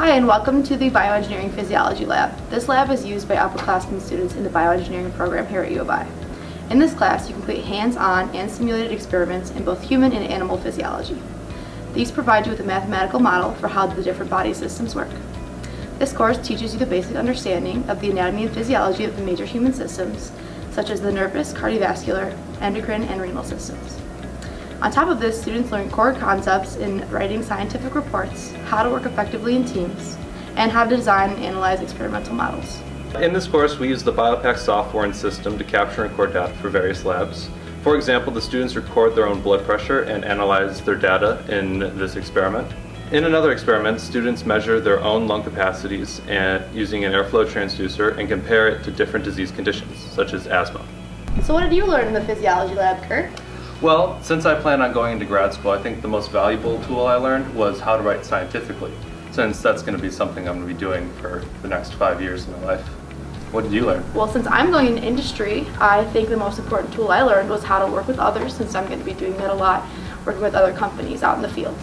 Hi, and welcome to the Bioengineering Physiology Lab. This lab is used by upperclassmen students in the bioengineering program here at U of I. In this class, you complete hands-on and simulated experiments in both human and animal physiology. These provide you with a mathematical model for how the different body systems work. This course teaches you the basic understanding of the anatomy and physiology of the major human systems, such as the nervous, cardiovascular, endocrine, and renal systems. On top of this, students learn core concepts in writing scientific reports, how to work effectively in teams, and how to design and analyze experimental models. In this course, we use the BioPack software and system to capture and record data for various labs. For example, the students record their own blood pressure and analyze their data in this experiment. In another experiment, students measure their own lung capacities using an airflow transducer and compare it to different disease conditions, such as asthma. So what did you learn in the physiology lab, Kurt? Well, since I plan on going into grad school, I think the most valuable tool I learned was how to write scientifically, since that's going to be something I'm going to be doing for the next 5 years of my life. What did you learn? Well, since I'm going into industry, I think the most important tool I learned was how to work with others, since I'm going to be doing that a lot, working with other companies out in the field.